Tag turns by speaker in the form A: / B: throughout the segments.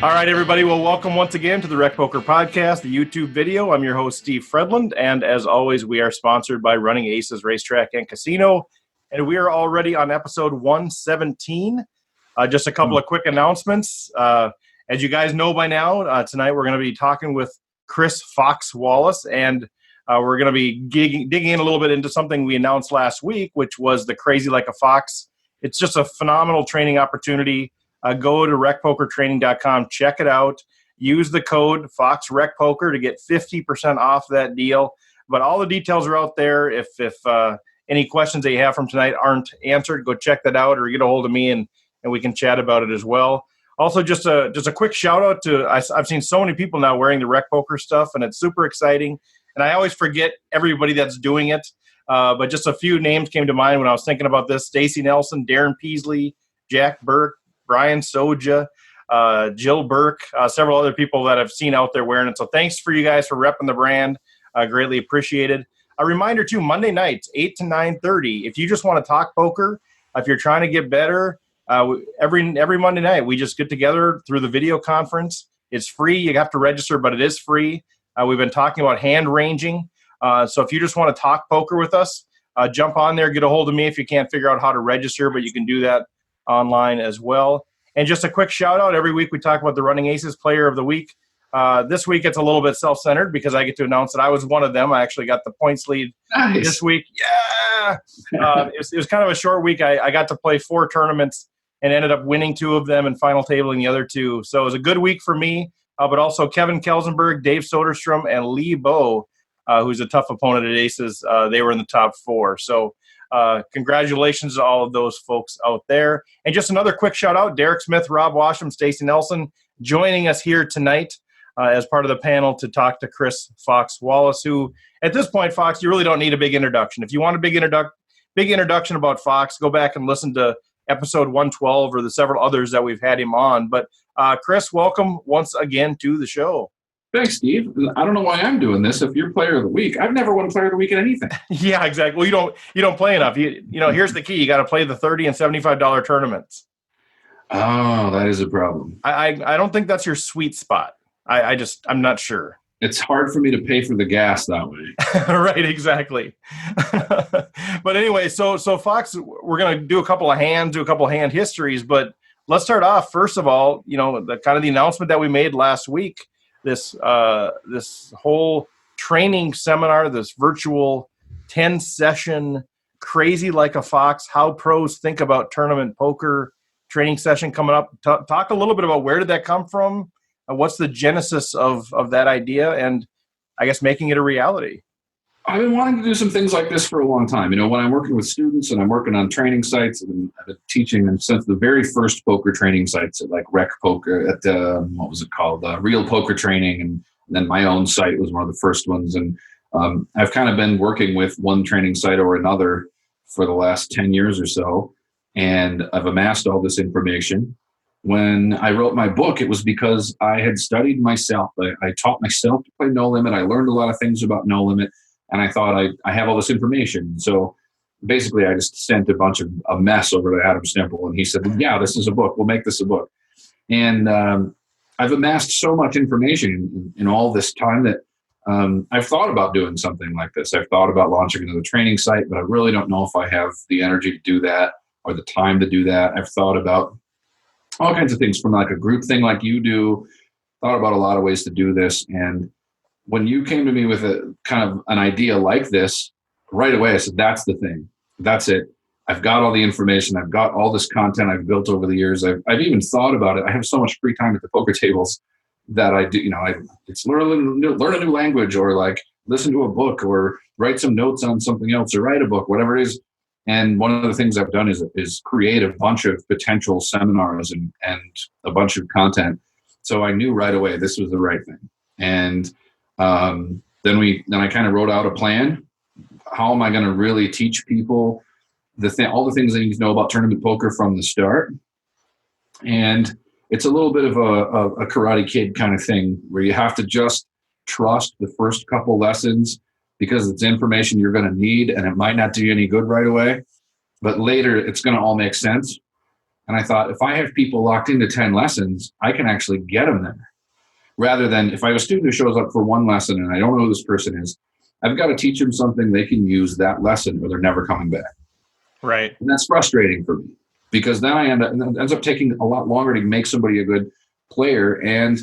A: All right, everybody. Well, welcome once again to the Rec Poker Podcast, the YouTube video. I'm your host, Steve Fredland, and as always, we are sponsored by Running Aces Racetrack and Casino, and we are already on episode 117. Just a couple of quick announcements. As you guys know by now, tonight we're going to be talking with Chris Fox Wallace, and we're going to be digging in a little bit into something we announced last week, which was the Crazy Like a Fox. It's just a phenomenal training opportunity. Go to recpokertraining.com, check it out. Use the code FOXRECPOKER to get 50% off that deal. But all the details are out there. If any questions that you have from tonight aren't answered, go check that out or get a hold of me and we can chat about it as well. Also, just a quick shout out to I've seen so many people now wearing the Rec Poker stuff, and it's super exciting. And I always forget everybody that's doing it. But just a few names came to mind when I was thinking about this: Stacy Nelson, Darren Peasley, Jack Burke, Brian Soja, Jill Burke, several other people that I've seen out there wearing it. So thanks for you guys for repping the brand. Greatly appreciated. A reminder, too, Monday nights, 8 to 9:30. If you just want to talk poker, if you're trying to get better, every Monday night, we just get together through the video conference. It's free. You have to register, but it is free. We've been talking about hand ranging. So if you just want to talk poker with us, jump on there, get a hold of me if you can't figure out how to register, but you can do that online as well. And just a quick shout out, every week we talk about the Running Aces Player of the Week. This week it's a little bit self-centered because I get to announce that I was one of them. I actually got the points lead this week. Yeah! It was kind of a short week. I got to play 4 tournaments and ended up winning 2 of them and final tabling the other 2. So it was a good week for me, but also Kevin Kelsenberg, Dave Soderstrom, and Lee Bowe, who's a tough opponent at Aces. They were in the top 4. So congratulations to all of those folks out there. And just another quick shout out, Derek Smith, Rob Washam, Stacy Nelson, joining us here tonight as part of the panel to talk to Chris Fox Wallace, who at this point, Fox, you really don't need a big introduction. If you want a big introduction about Fox, go back and listen to episode 112 or the several others that we've had him on. But Chris, welcome once again to the show.
B: Thanks, Steve. I don't know why I'm doing this. If you're Player of the Week, I've never won Player of the Week in anything.
A: Yeah, exactly. Well, you don't play enough. You know, here's the key: you got to play the $30 and $75 tournaments.
B: Oh, that is a problem.
A: I don't think that's your sweet spot. I'm not sure.
B: It's hard for me to pay for the gas that way.
A: Right, exactly. But anyway, so Fox, we're going to do a couple of hand histories. But let's start off first of all. You know, the announcement that we made last week. This whole training seminar, this virtual 10-session Crazy Like a Fox, how pros think about tournament poker training session coming up. Talk a little bit about where did that come from? What's the genesis of that idea, and I guess making it a reality?
B: I've been wanting to do some things like this for a long time. You know, when I'm working with students and I'm working on training sites, and I've been teaching them since the very first poker training sites at like Rec Poker at what was it called? Real Poker Training, and then my own site was one of the first ones. And I've kind of been working with one training site or another for the last 10 years or so, and I've amassed all this information. When I wrote my book, it was because I had studied myself. I taught myself to play No Limit. I learned a lot of things about No Limit. And I thought I have all this information. So basically, I just sent a mess over to Adam Stemple. And he said, yeah, this is a book. We'll make this a book. And I've amassed so much information in all this time that I've thought about doing something like this. I've thought about launching another training site, but I really don't know if I have the energy to do that or the time to do that. I've thought about all kinds of things, from like a group thing like you do, thought about a lot of ways to do this. And when you came to me with a kind of an idea like this, right away I said, that's the thing. That's it. I've got all the information. I've got all this content I've built over the years. I've even thought about it. I have so much free time at the poker tables that I do, you know, it's learn a new language, or like listen to a book, or write some notes on something else, or write a book, whatever it is. And one of the things I've done is create a bunch of potential seminars and a bunch of content. So I knew right away this was the right thing. And then I kind of wrote out a plan. How am I going to really teach people all the things they need to know about tournament poker from the start? And it's a little bit of a Karate Kid kind of thing, where you have to just trust the first couple lessons, because it's information you're going to need, and it might not do you any good right away, but later it's going to all make sense. And I thought, if I have people locked into 10 lessons, I can actually get them there. Rather than if I have a student who shows up for one lesson and I don't know who this person is, I've got to teach them something they can use that lesson or they're never coming back.
A: Right.
B: And that's frustrating for me because then it ends up taking a lot longer to make somebody a good player. And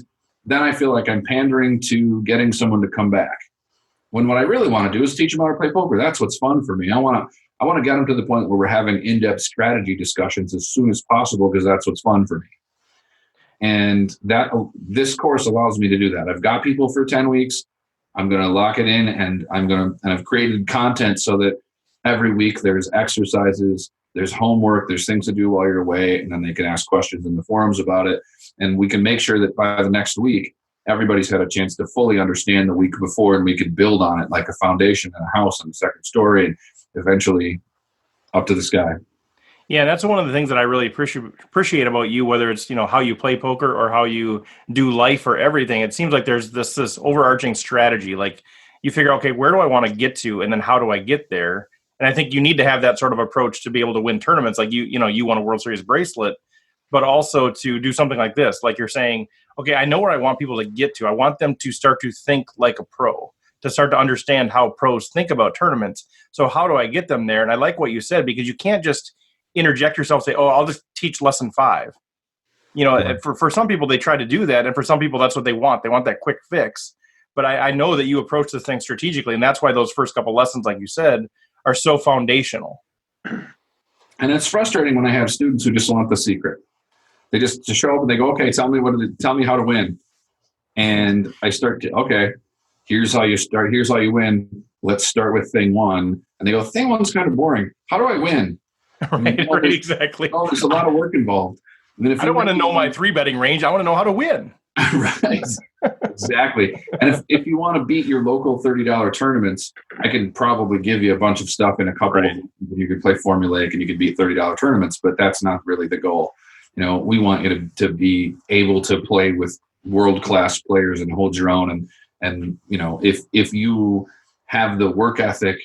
B: then I feel like I'm pandering to getting someone to come back. When what I really want to do is teach them how to play poker. That's what's fun for me. I want to get them to the point where we're having in-depth strategy discussions as soon as possible because that's what's fun for me. And this course allows me to do that. I've got people for 10 weeks. I'm going to lock it in, and I've created content so that every week there's exercises, there's homework, there's things to do while you're away, and then they can ask questions in the forums about it. And we can make sure that by the next week, everybody's had a chance to fully understand the week before, and we can build on it like a foundation and a house and a second story, and eventually up to the sky.
A: Yeah, that's one of the things that I really appreciate about you, whether it's, how you play poker or how you do life or everything. It seems like there's this overarching strategy. Like you figure, okay, where do I want to get to? And then how do I get there? And I think you need to have that sort of approach to be able to win tournaments. Like you won a World Series bracelet, but also to do something like this. Like you're saying, okay, I know where I want people to get to. I want them to start to think like a pro, to start to understand how pros think about tournaments. So how do I get them there? And I like what you said, because you can't just interject yourself, say, oh, I'll just teach lesson 5. For some people, they try to do that. And for some people, that's what they want. They want that quick fix. But I know that you approach this thing strategically. And that's why those first couple lessons, like you said, are so foundational.
B: And it's frustrating when I have students who just want the secret. They just show up and they go, okay, tell me how to win. And I start to, okay, here's how you start. Here's how you win. Let's start with thing 1. And they go, thing 1's kind of boring. How do I win?
A: Right, exactly.
B: Oh, there's a lot of work involved.
A: I don't want to know my 3-betting range. I want to know how to win.
B: Right. Exactly. And if you want to beat your local $30 tournaments, I can probably give you a bunch of stuff in a couple of you could play formulaic and you could beat $30 tournaments, but that's not really the goal. We want you to be able to play with world-class players and hold your own. And if you have the work ethic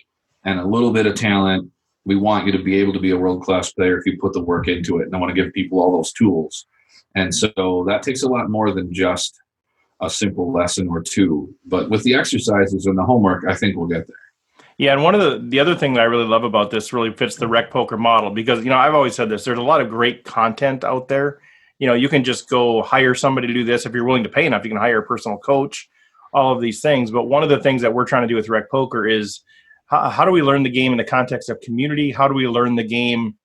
B: and a little bit of talent, we want you to be able to be a world-class player if you put the work into it. And I want to give people all those tools. And so that takes a lot more than just a simple lesson or 2. But with the exercises and the homework, I think we'll get there.
A: Yeah, and one of the other thing that I really love about this really fits the rec poker model, because, I've always said this, there's a lot of great content out there. You can just go hire somebody to do this. If you're willing to pay enough, you can hire a personal coach, all of these things. But one of the things that we're trying to do with rec poker is how do we learn the game in the context of community? How do we learn the game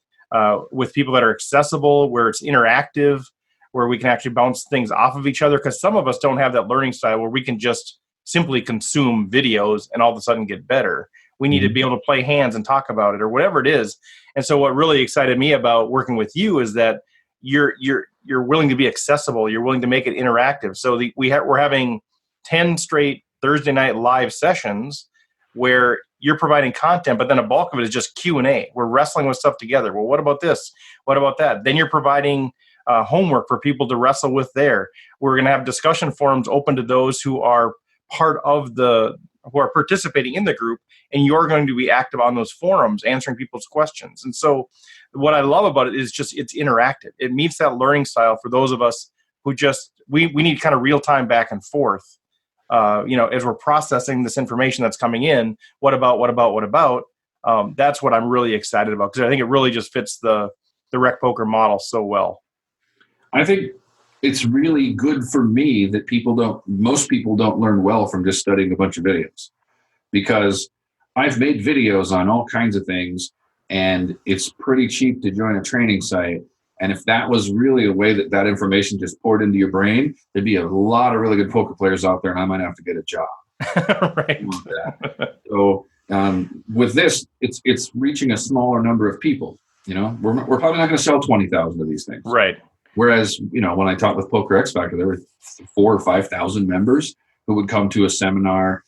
A: with people that are accessible, where it's interactive, where we can actually bounce things off of each other? Because some of us don't have that learning style where we can just simply consume videos and all of a sudden get better. We need to be able to play hands and talk about it or whatever it is. And so what really excited me about working with you is that you're willing to be accessible. You're willing to make it interactive. So we're having 10 straight Thursday night live sessions where you're providing content, but then a bulk of it is just Q&A. We're wrestling with stuff together. Well, what about this? What about that? Then you're providing homework for people to wrestle with there. We're going to have discussion forums open to those who are who are participating in the group, and you're going to be active on those forums, answering people's questions. And so what I love about it is just it's interactive. It meets that learning style for those of us who we need kind of real-time back and forth. As we're processing this information that's coming in, what about? That's what I'm really excited about, because I think it really just fits the rec poker model so well.
B: I think it's really good for me that most people don't learn well from just studying a bunch of videos, because I've made videos on all kinds of things, and it's pretty cheap to join a training site. And if that was really a way that information just poured into your brain, there'd be a lot of really good poker players out there, and I might have to get a job.
A: Right.
B: So with this, it's reaching a smaller number of people. We're probably not going to sell 20,000 of these things.
A: Right.
B: Whereas, when I taught with Poker X Factor, there were 4,000 or 5,000 members who would come to a seminar,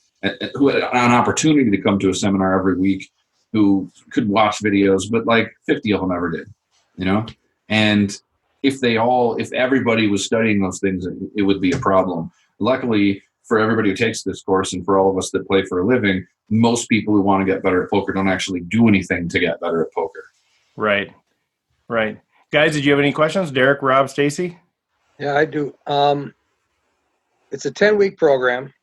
B: who had an opportunity to come to a seminar every week, who could watch videos, but like 50 of them ever did, And if everybody was studying those things, it would be a problem. Luckily, for everybody who takes this course and for all of us that play for a living, most people who want to get better at poker don't actually do anything to get better at poker.
A: Right. Guys, did you have any questions? Derek, Rob, Stacy?
C: Yeah, I do. It's a 10-week program,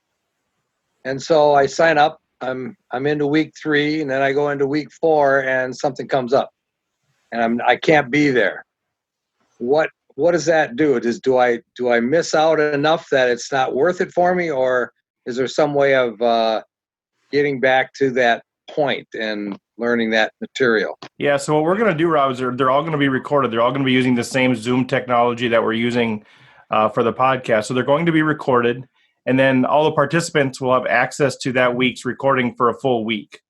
C: and so I sign up. I'm into week 3, and then I go into week 4, and something comes up, and I can't be there. What does that do? Do I miss out enough that it's not worth it for me, or is there some way of getting back to that point and learning that material?
A: Yeah, so what we're going to do, Rob, is they're all going to be recorded. They're all going to be using the same Zoom technology that we're using for the podcast. So they're going to be recorded, and then all the participants will have access to that week's recording for a full week.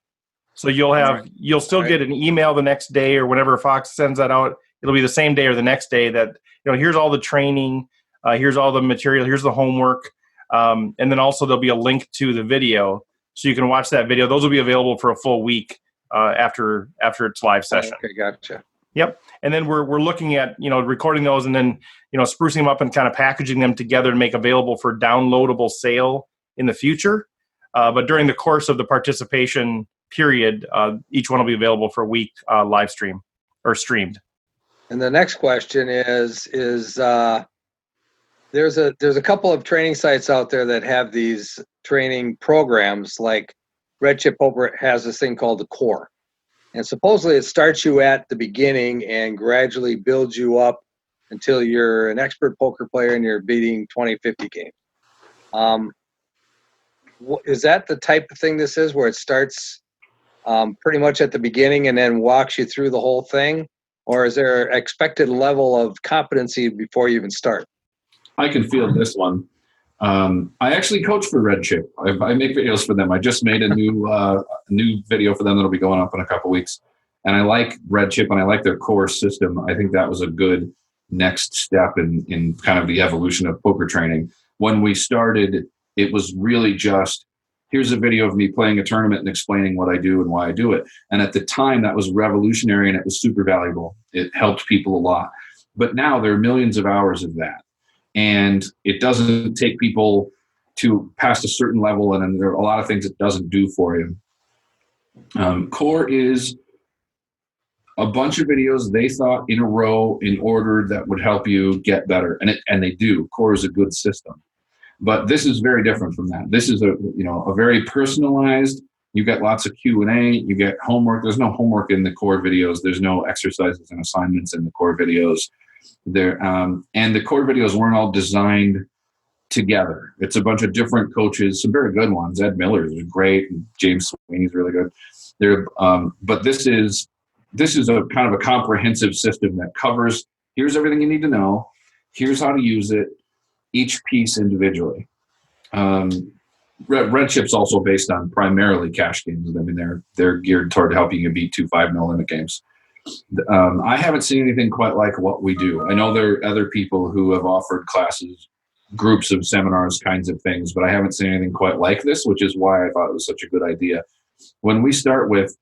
A: So you'll still get an email the next day or whenever Fox sends that out. It'll be the same day or the next day that, here's all the training, here's all the material, here's the homework, and then also there'll be a link to the video so you can watch that video. Those will be available for a full week after its live session.
C: Okay, gotcha.
A: Yep. And then we're looking at, recording those and then, sprucing them up and kind of packaging them together to make available for downloadable sale in the future. But during the course of the participation period, each one will be available for a week live stream or streamed.
C: And the next question is there's a couple of training sites out there that have these training programs, like Red Chip Poker has this thing called the Core. And supposedly it starts you at the beginning and gradually builds you up until you're an expert poker player and you're beating 20, 50 games. Is that the type of thing this is, where it starts pretty much at the beginning and then walks you through the whole thing? Or is there an expected level of competency before you even start?
B: I can feel this one. I actually coach for Red Chip. I make videos for them. I just made a new video for them that'll be going up in a couple weeks. And I like Red Chip and I like their core system. I think that was a good next step in kind of the evolution of poker training. When we started, it was really just, here's a video of me playing a tournament and explaining what I do and why I do it. And at the time, that was revolutionary and it was super valuable. It helped people a lot. But now there are millions of hours of that. And it doesn't take people to past a certain level. And then there are a lot of things it doesn't do for you. Core is a bunch of videos they thought in a row in order that would help you get better. And they do. Core is a good system. But this is very different from that. This is a very personalized. You get lots of Q&A. You get homework. There's no homework in the core videos. There's no exercises and assignments in the core videos. And the core videos weren't all designed together. It's a bunch of different coaches, some very good ones. Ed Miller is great. And James Sweeney's really good. But this is a kind of a comprehensive system that covers. Here's everything you need to know. Here's how to use it. Each piece individually. Red Chip's also based on primarily cash games. I mean, they're geared toward helping you beat 2-5 no limit games. I haven't seen anything quite like what we do. I know there are other people who have offered classes, groups of seminars, kinds of things, but I haven't seen anything quite like this, which is why I thought it was such a good idea. When we start with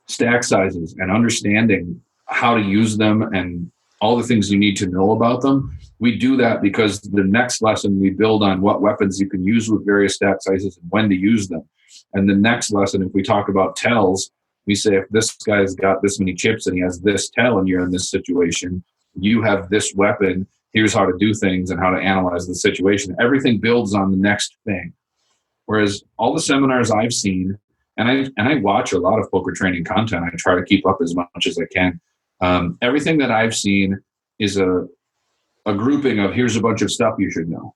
B: stack sizes and understanding how to use them and all the things you need to know about them, we do that because the next lesson we build on what weapons you can use with various stack sizes and when to use them. And the next lesson, if we talk about tells, we say if this guy's got this many chips and he has this tell and you're in this situation, you have this weapon, here's how to do things and how to analyze the situation. Everything builds on the next thing. Whereas all the seminars I've seen, and I watch a lot of poker training content, I try to keep up as much as I can. Everything that I've seen is a grouping of here's a bunch of stuff you should know.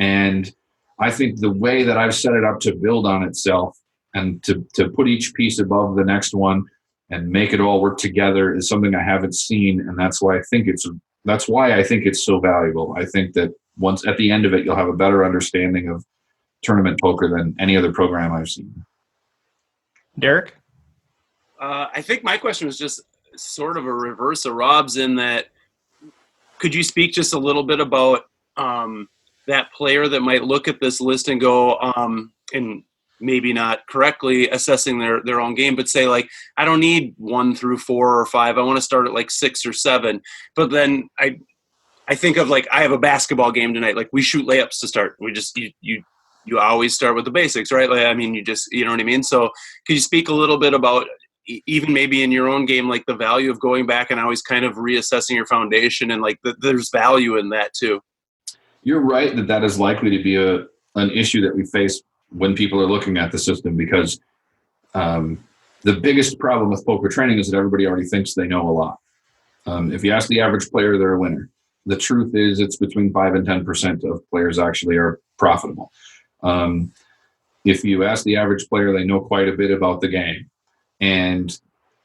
B: And I think the way that I've set it up to build on itself and to put each piece above the next one and make it all work together is something I haven't seen. And that's why I think it's so valuable. I think that once at the end of it, you'll have a better understanding of tournament poker than any other program I've seen.
A: Derek?
D: I think my question was just sort of a reverse of Rob's, in that, could you speak just a little bit about that player that might look at this list and go, and maybe not correctly assessing their own game, but say, like, I don't need 1 through 4 or 5. I want to start at like 6 or 7. But then I think of, like, I have a basketball game tonight. Like, we shoot layups to start. We just, you always start with the basics, right? Like, I mean, you know what I mean? So could you speak a little bit about even maybe in your own game, like the value of going back and always kind of reassessing your foundation, and like there's value in that too.
B: You're right that is likely to be an issue that we face when people are looking at the system, because the biggest problem with poker training is that everybody already thinks they know a lot. If you ask the average player, they're a winner. The truth is it's between 5 and 10% of players actually are profitable. If you ask the average player, they know quite a bit about the game. And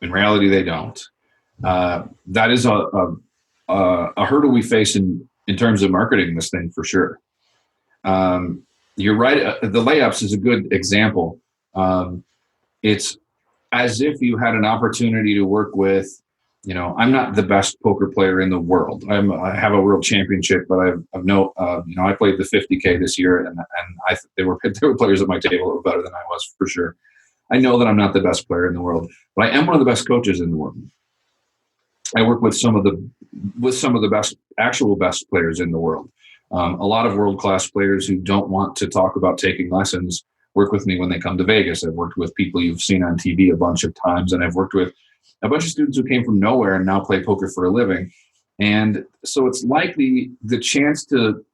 B: in reality, they don't. That is a hurdle we face in terms of marketing this thing for sure. You're right. The layups is a good example. It's as if you had an opportunity to work with, I'm not the best poker player in the world. I have a world championship, but I played the 50K this year, and there were players at my table that were better than I was for sure. I know that I'm not the best player in the world, but I am one of the best coaches in the world. I work with some of the actual best players in the world. A lot of world-class players who don't want to talk about taking lessons work with me when they come to Vegas. I've worked with people you've seen on TV a bunch of times, and I've worked with a bunch of students who came from nowhere and now play poker for a living. And so it's likely the chance to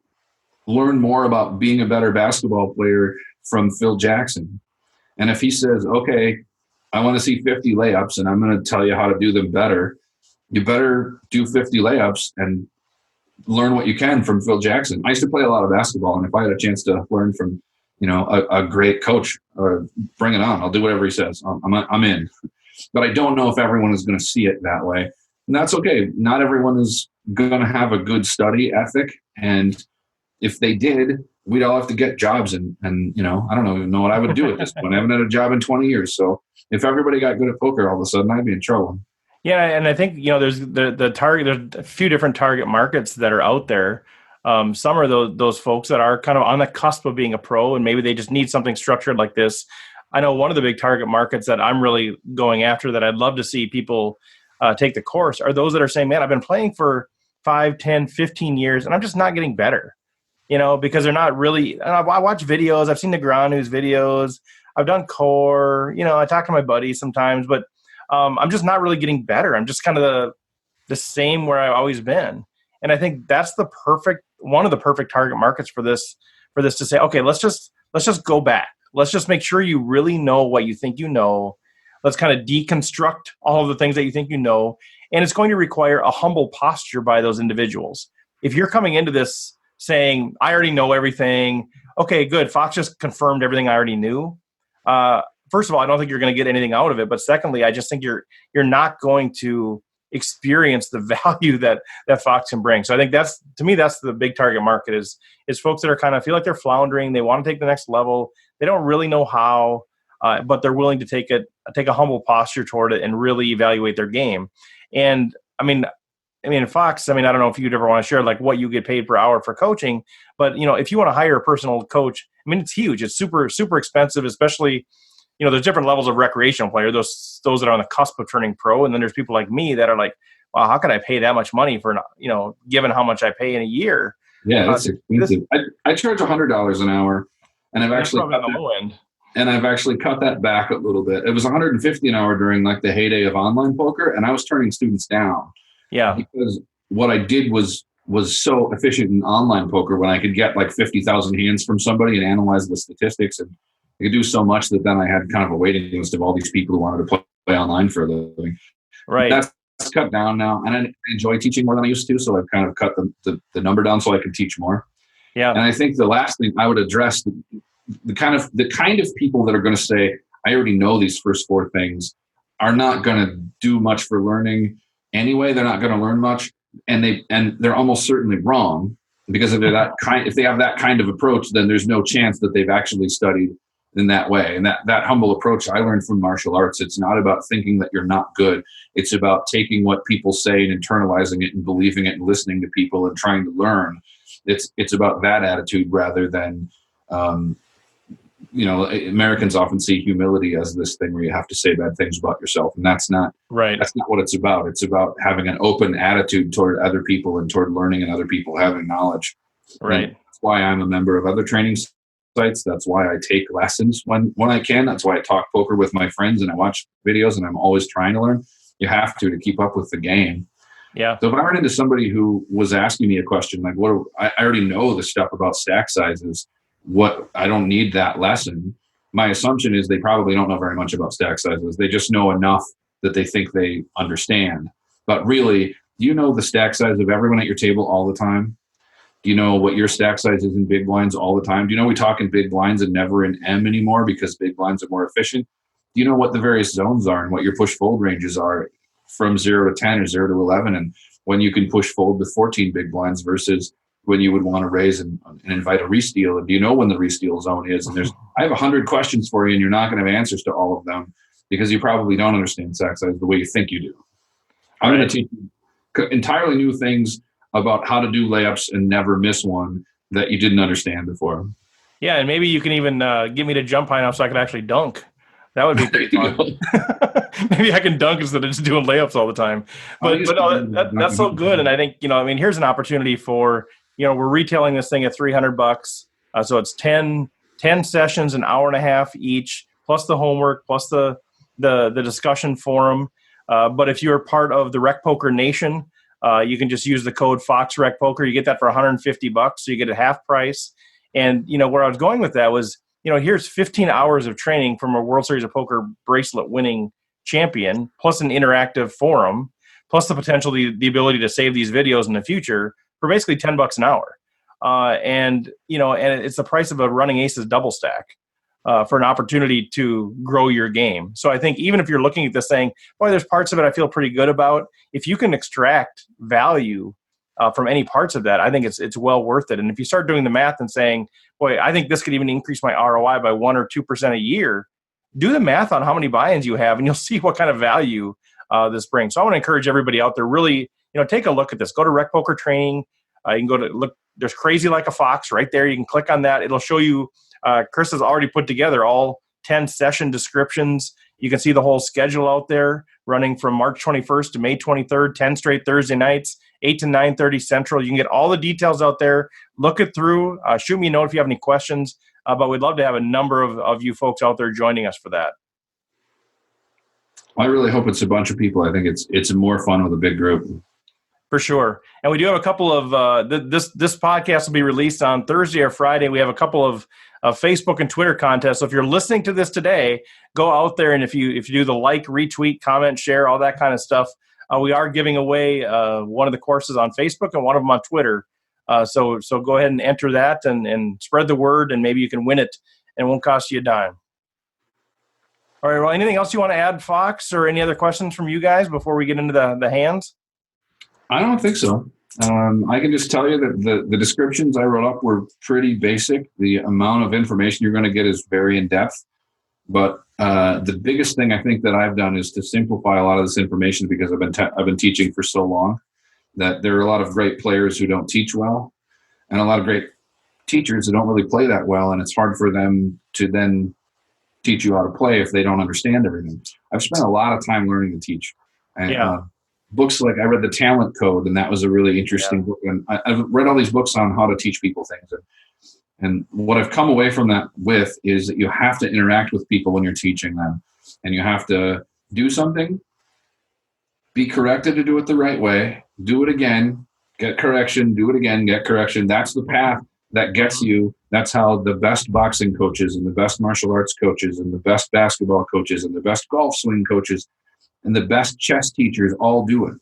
B: learn more about being a better basketball player from Phil Jackson. And if he says, okay, I want to see 50 layups and I'm going to tell you how to do them better, you better do 50 layups and learn what you can from Phil Jackson. I used to play a lot of basketball, and if I had a chance to learn from, a great coach, bring it on. I'll do whatever he says. I'm in. But I don't know if everyone is going to see it that way. And that's okay. Not everyone is going to have a good study ethic. And if they did, we'd all have to get jobs. And I don't even know what I would do at this point. I haven't had a job in 20 years. So if everybody got good at poker all of a sudden, I'd be in trouble.
A: Yeah, and I think there's the target. There's a few different target markets that are out there. Some are those folks that are kind of on the cusp of being a pro, and maybe they just need something structured like this. I know one of the big target markets that I'm really going after that I'd love to see people take the course are those that are saying, man, I've been playing for 5, 10, 15 years, and I'm just not getting better. Because they're not really. I watch videos. I've seen the Ground News videos. I've done core. I talk to my buddies sometimes, but I'm just not really getting better. I'm just kind of the same where I've always been. And I think that's one of the perfect target markets for this to say, okay, let's just go back. Let's just make sure you really know what you think you know. Let's kind of deconstruct all of the things that you think you know. And it's going to require a humble posture by those individuals. If you're coming into this saying, I already know everything. Okay, good. Fox just confirmed everything I already knew. First of all, I don't think you're going to get anything out of it. But secondly, I just think you're not going to experience the value that Fox can bring. So I think that's the big target market is folks that are kind of feel like they're floundering. They want to take the next level. They don't really know how, but they're willing to take a humble posture toward it and really evaluate their game. And I mean, Fox, I don't know if you'd ever want to share like what you get paid per hour for coaching, but if you want to hire a personal coach, it's huge. It's super, super expensive, especially, there's different levels of recreational player, those that are on the cusp of turning pro. And then there's people like me that are like, wow, how can I pay that much money for, given how much I pay in a year?
B: Yeah, that's expensive. I charge $100 an hour, and I've actually cut that back a little bit. It was $150 an hour during like the heyday of online poker, and I was turning students down. Yeah, because what I did was so efficient in online poker when I could get like 50,000 hands from somebody and analyze the statistics, and I could do so much that then I had kind of a waiting list of all these people who wanted to play online for a living. Right. That's cut down now, and I enjoy teaching more than I used to, so I've kind of cut the number down so I can teach more. Yeah. And I think the last thing I would address the kind of people that are going to say, I already know these first 4 things, are not going to do much for learning anyway. They're not going to learn much, and they're almost certainly wrong, because if they have that kind of approach, then there's no chance that they've actually studied in that way. And that humble approach I learned from martial arts. It's not about thinking that you're not good. It's about taking what people say and internalizing it and believing it and listening to people and trying to learn. It's about that attitude rather than, Americans often see humility as this thing where you have to say bad things about yourself. And that's not right. That's not what it's about. It's about having an open attitude toward other people and toward learning and other people having knowledge. Right. And that's why I'm a member of other training sites. That's why I take lessons when I can. That's why I talk poker with my friends and I watch videos, and I'm always trying to learn. You have to keep up with the game.
A: Yeah.
B: So if I run into somebody who was asking me a question like, I already know the stuff about stack sizes. I don't need that lesson. My assumption is they probably don't know very much about stack sizes. They just know enough that they think they understand. But really, do you know the stack size of everyone at your table all the time? Do you know what your stack size is in big blinds all the time? Do you know we talk in big blinds and never in M anymore because big blinds are more efficient? Do you know what the various zones are and what your push fold ranges are from 0 to 10 or 0 to 11, and when you can push fold to 14 big blinds versus when you would want to raise and invite a re-steal? And do you know when the re-steal zone is? And I have 100 questions for you, and you're not going to have answers to all of them because you probably don't understand stack size the way you think you do. I'm going to teach you entirely new things about how to do layups and never miss one that you didn't understand before.
A: Yeah, and maybe you can even get me to jump high enough so I could actually dunk. That would be pretty fun. Maybe I can dunk instead of just doing layups all the time. But that's so good. And I think, here's an opportunity for, we're retailing this thing at $300. So it's 10 sessions, an hour and a half each, plus the homework, plus the discussion forum. But if you're part of the Rec Poker Nation, you can just use the code FOXRECPOKER. You get that for $150, so you get it half price. And, where I was going with that was, here's 15 hours of training from a World Series of Poker bracelet winning champion, plus an interactive forum, plus the potential, the ability to save these videos in the future for basically $10 an hour. And it's the price of a Running Aces double stack for an opportunity to grow your game. So I think even if you're looking at this saying, boy, there's parts of it I feel pretty good about, if you can extract value from any parts of that, I think it's well worth it. And if you start doing the math and saying, boy, I think this could even increase my ROI by 1 or 2% a year, do the math on how many buy-ins you have, and you'll see what kind of value this brings. So I want to encourage everybody out there, really, take a look at this. Go to Rec Poker Training. You can go to look. There's Crazy Like a Fox right there. You can click on that. It'll show you. Chris has already put together all 10 session descriptions. You can see the whole schedule out there running from March 21st to May 23rd, 10 straight Thursday nights, 8 to 9:30 Central. You can get all the details out there. Look it through. Shoot me a note if you have any questions. But we'd love to have a number of you folks out there joining us for that.
B: I really hope it's a bunch of people. I think it's more fun with a big group.
A: For sure. And we do have a couple of this podcast will be released on Thursday or Friday. We have a couple of Facebook and Twitter contests. So if you're listening to this today, go out there, and if you do the like, retweet, comment, share, all that kind of stuff, we are giving away one of the courses on Facebook and one of them on Twitter. So go ahead and enter that and spread the word, and maybe you can win it, and it won't cost you a dime. All right. Well, anything else you want to add, Fox, or any other questions from you guys before we get into the hands?
B: I don't think so. I can just tell you that the descriptions I wrote up were pretty basic. The amount of information you're going to get is very in-depth. But the biggest thing I think that I've done is to simplify a lot of this information, because I've been teaching for so long that there are a lot of great players who don't teach well, and a lot of great teachers who don't really play that well, and it's hard for them to then teach you how to play if they don't understand everything. I've spent a lot of time learning to teach. And, books like I read The Talent Code, and that was a really interesting book. And I've read all these books on how to teach people things. And what I've come away from that with is that you have to interact with people when you're teaching them, and you have to do something, be corrected to do it the right way, do it again, get correction, do it again, get correction. That's the path that gets you. That's how the best boxing coaches and the best martial arts coaches and the best basketball coaches and the best golf swing coaches and the best chess teachers all do it.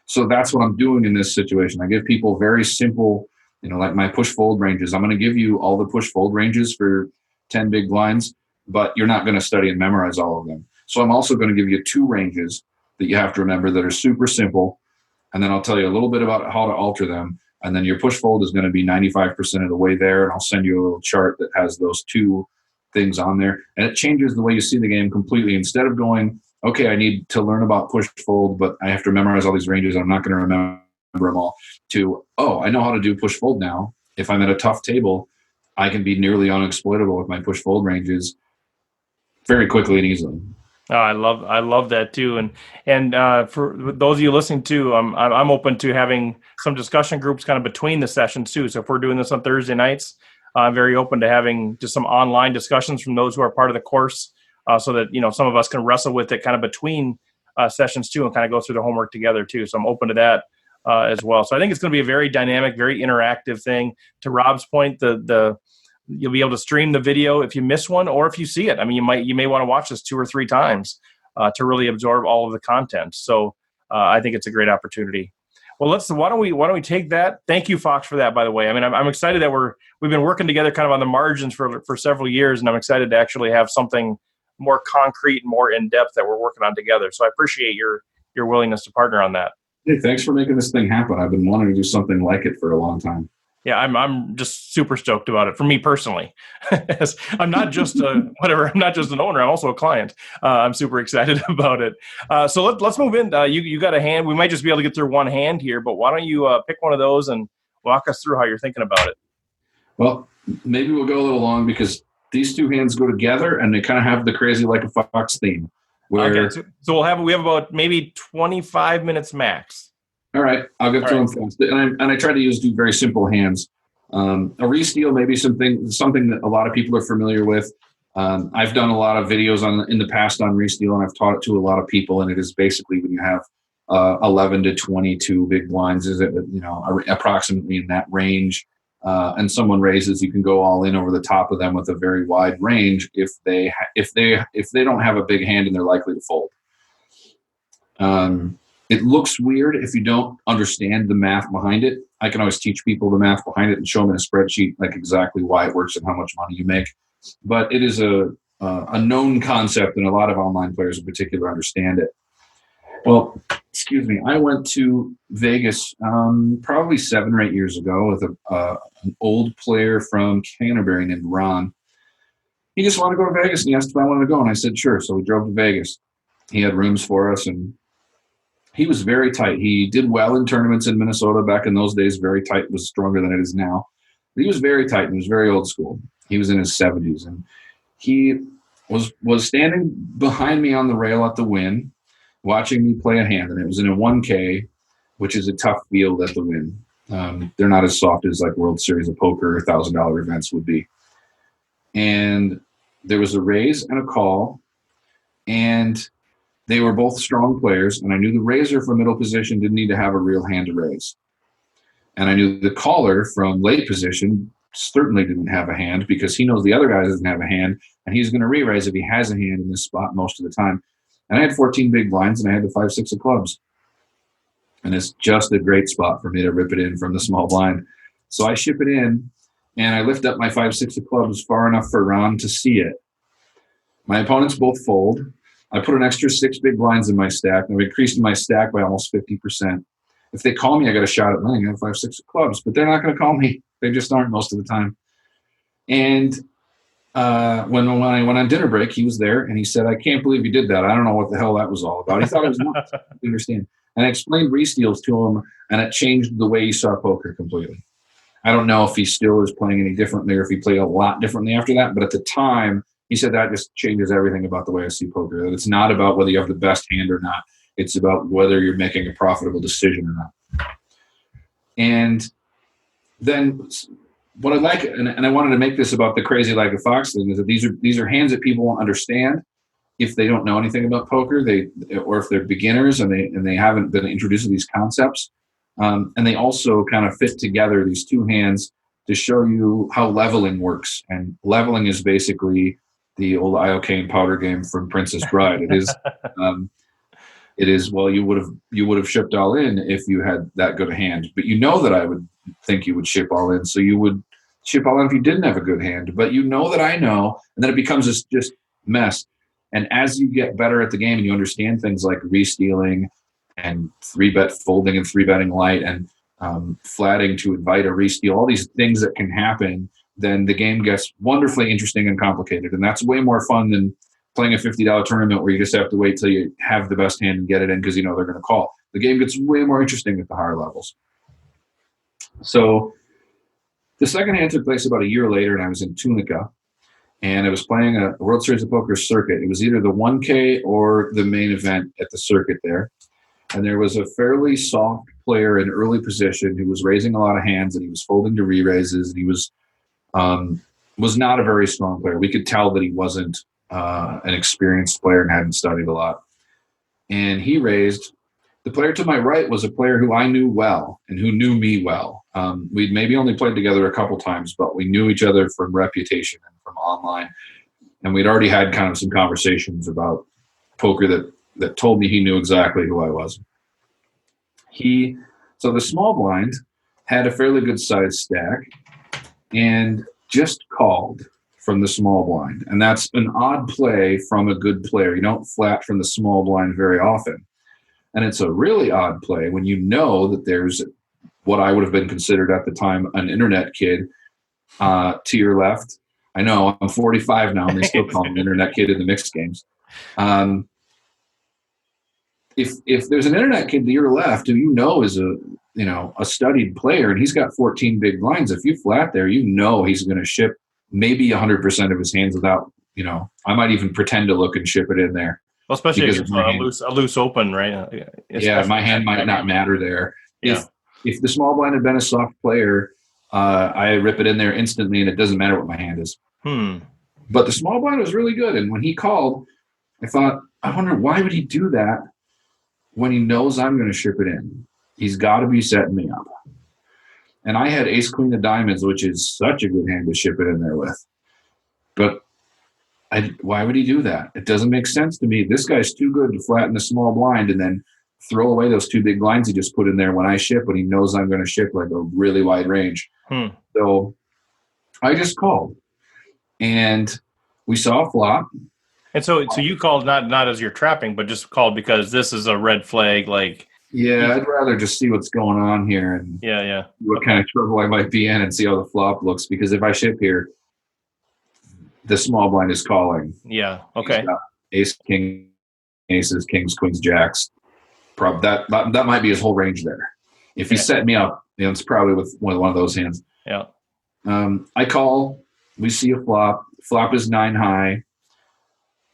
B: So that's what I'm doing in this situation. I give people very simple, like my push fold ranges. I'm going to give you all the push fold ranges for 10 big blinds, but you're not going to study and memorize all of them. So I'm also going to give you 2 ranges that you have to remember that are super simple. And then I'll tell you a little bit about how to alter them. And then your push fold is going to be 95% of the way there. And I'll send you a little chart that has those 2 things on there. And it changes the way you see the game completely. Instead of going, okay, I need to learn about push fold, but I have to memorize all these ranges. I'm not going to remember them all. To, I know how to do push fold now. If I'm at a tough table, I can be nearly unexploitable with my push fold ranges very quickly and easily.
A: Oh, I love that too. And for those of you listening to, I'm open to having some discussion groups kind of between the sessions too. So if we're doing this on Thursday nights, I'm very open to having just some online discussions from those who are part of the course, so that some of us can wrestle with it kind of between sessions too, and kind of go through the homework together too. So I'm open to that as well. So I think it's going to be a very dynamic, very interactive thing. To Rob's point, the you'll be able to stream the video if you miss one, or if you see it. I mean, you may want to watch this 2 or 3 times to really absorb all of the content. So I think it's a great opportunity. Well, why don't we take that? Thank you, Fox, for that. By the way, I mean, I'm excited that we've been working together kind of on the margins for several years, and I'm excited to actually have something more concrete and more in depth that we're working on together. So I appreciate your willingness to partner on that.
B: Hey, thanks for making this thing happen. I've been wanting to do something like it for a long time.
A: Yeah, I'm just super stoked about it. For me personally, I'm not just I'm not just an owner. I'm also a client. I'm super excited about it. So let's move in. You got a hand. We might just be able to get through one hand here, but why don't you pick one of those and walk us through how you're thinking about it?
B: Well, maybe we'll go a little long because these 2 hands go together and they kind of have the crazy like a fox theme.
A: Okay, so we have about maybe 25 minutes max.
B: All right, I'll get through them fast. And I try to do very simple hands. A re-steal, maybe something that a lot of people are familiar with. I've done a lot of videos in the past on re-steal, and I've taught it to a lot of people. And it is basically when you have 11 to 22 big blinds, is it approximately in that range, and someone raises, you can go all in over the top of them with a very wide range if they don't have a big hand and they're likely to fold. It looks weird if you don't understand the math behind it. I can always teach people the math behind it and show them in a spreadsheet like exactly why it works and how much money you make. But it is a known concept, and a lot of online players in particular understand it. Well, excuse me. I went to Vegas probably 7 or 8 years ago with an old player from Canterbury named Ron. He just wanted to go to Vegas, and he asked if I wanted to go, and I said sure. So we drove to Vegas. He had rooms for us, and he was very tight. He did well in tournaments in Minnesota back in those days. Very tight, was stronger than it is now. But he was very tight, and he was very old school. He was in his 70s, and he was standing behind me on the rail at the Wynn, watching me play a hand, and it was in a 1K, which is a tough field at the Wynn. They're not as soft as like World Series of Poker, $1,000 events would be. And there was a raise and a call, and they were both strong players, and I knew the raiser from middle position didn't need to have a real hand to raise. And I knew the caller from late position certainly didn't have a hand because he knows the other guy doesn't have a hand, and he's going to re-raise if he has a hand in this spot most of the time. And I had 14 big blinds, and I had the 5-6 of clubs. And it's just a great spot for me to rip it in from the small blind. So I ship it in, and I lift up my 5-6 of clubs far enough for Ron to see it. My opponents both fold. I put an extra 6 big blinds in my stack, and I've increased my stack by almost 50%. If they call me, I got a shot at winning. I have 5-6 of clubs, but they're not going to call me. They just aren't most of the time. And when I went on dinner break, he was there, and he said, "I can't believe you did that. I don't know what the hell that was all about." He thought it was nuts. I understand. And I explained re-steals to him, and it changed the way he saw poker completely. I don't know if he still is playing any differently or if he played a lot differently after that, but at the time, he said that just changes everything about the way I see poker. That it's not about whether you have the best hand or not. It's about whether you're making a profitable decision or not. And then what I like, and I wanted to make this about the crazy like a fox thing, is that these are hands that people won't understand if they don't know anything about poker, or if they're beginners and they haven't been introduced to these concepts. And they also kind of fit together, these 2 hands, to show you how leveling works. And leveling is basically the old iocane powder game from Princess Bride. It is, well, you would have shipped all in if you had that good a hand. But you know that I would think you would ship all in, so you would ship all in if you didn't have a good hand. But you know that I know, and then it becomes this just mess. And as you get better at the game and you understand things like re-stealing and 3-bet folding and 3-betting light and flatting to invite a re-steal, all these things that can happen, then the game gets wonderfully interesting and complicated. And that's way more fun than playing a $50 tournament where you just have to wait till you have the best hand and get it in because you know they're going to call. The game gets way more interesting at the higher levels. So the second hand took place about a year later, and I was in Tunica, and I was playing a World Series of Poker circuit. It was either the 1K or the main event at the circuit there. And there was a fairly soft player in early position who was raising a lot of hands, and he was folding to re-raises, and he was was not a very strong player. We could tell that he wasn't an experienced player and hadn't studied a lot. And he raised the player to my right was a player who I knew well and who knew me well. We'd maybe only played together a couple times, but we knew each other from reputation and from online. And we'd already had kind of some conversations about poker that told me he knew exactly who I was. So the small blind had a fairly good sized stack and just called from the small blind. And that's an odd play from a good player. You don't flat from the small blind very often. And it's a really odd play when you know that there's what I would have been considered at the time an internet kid to your left. I know I'm 45 now, and they still call me an internet kid in the mixed games. If there's an internet kid to your left who you know is a studied player and he's got 14 big blinds, if you flat there, you know he's going to ship maybe 100% of his hands without, I might even pretend to look and ship it in there.
A: Well, especially if it's a loose open, right?
B: Yeah, my hand might not matter there.
A: Yeah.
B: If the small blind had been a soft player, I rip it in there instantly, and it doesn't matter what my hand is. But the small blind was really good, and when he called, I thought, I wonder why would he do that when he knows I'm going to ship it in? He's got to be setting me up. And I had ace queen of diamonds, which is such a good hand to ship it in there with. But why would he do that? It doesn't make sense to me. This guy's too good to flatten the small blind and then throw away those 2 big blinds he just put in there when I ship, when he knows I'm going to ship like a really wide range. So I just called. And we saw a flop.
A: And so you called not as you're trapping, but just called because this is a red flag.
B: Yeah, I'd rather just see what's going on here and what kind of trouble I might be in and see how the flop looks. Because if I ship here, the small blind is calling.
A: Yeah. Okay.
B: Ace, king, aces, kings, queens, jacks. That might be his whole range there. If he set me up, it's probably with one of those hands.
A: Yeah.
B: I call. We see a flop. Flop is 9 high.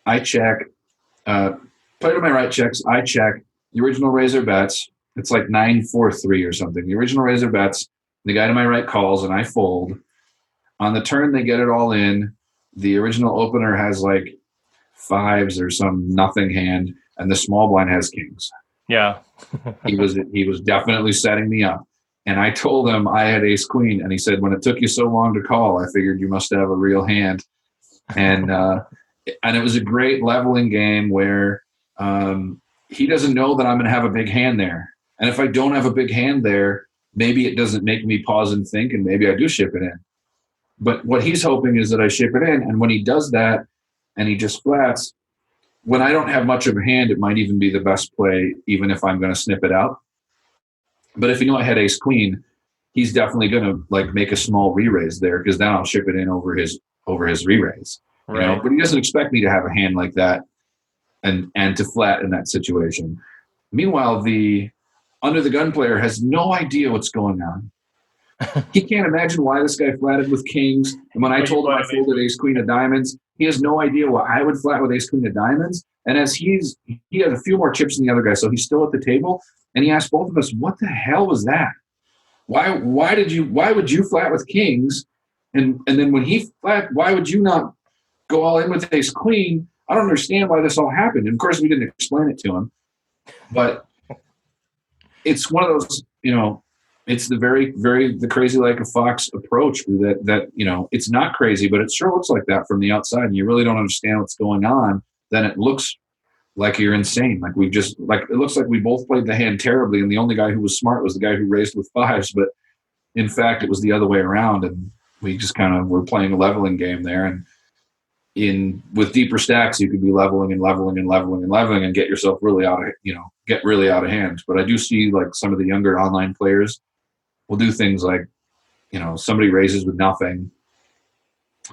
B: I check. Player to my right checks. I check. The original razor bets. It's like 9-4-3 or something. The original razor bets. The guy to my right calls, and I fold. On the turn, they get it all in. The original opener has like 5s or some nothing hand, and the small blind has kings.
A: Yeah.
B: he was definitely setting me up. And I told him I had ace queen, and he said, when it took you so long to call, I figured you must have a real hand. And it was a great leveling game where he doesn't know that I'm going to have a big hand there. And if I don't have a big hand there, maybe it doesn't make me pause and think, and maybe I do ship it in. But what he's hoping is that I ship it in. And when he does that and he just flats, when I don't have much of a hand, it might even be the best play, even if I'm going to snip it out. But if I had ace queen, he's definitely going to make a small re-raise there, because then I'll ship it in over his re-raise.
A: Right.
B: But he doesn't expect me to have a hand like that and to flat in that situation. Meanwhile, the under the gun player has no idea what's going on. He can't imagine why this guy flatted with kings. And when I told him I folded ace queen of diamonds, he has no idea why I would flat with ace queen of diamonds. And as he has a few more chips than the other guy, so he's still at the table. And he asked both of us, "What the hell was that? Why would you flat with kings? And then when he flat, why would you not go all in with ace queen? I don't understand why this all happened." And of course, we didn't explain it to him, but it's one of those, it's the very, very, the crazy like a fox approach that it's not crazy, but it sure looks like that from the outside, and you really don't understand what's going on. Then it looks like you're insane. It looks like we both played the hand terribly, and the only guy who was smart was the guy who raised with 5s. But in fact, it was the other way around, and we just kind of were playing a leveling game there. And with deeper stacks, you could be leveling and leveling and leveling and leveling and get yourself really out of hand. But I do see some of the younger online players will do things like, somebody raises with nothing.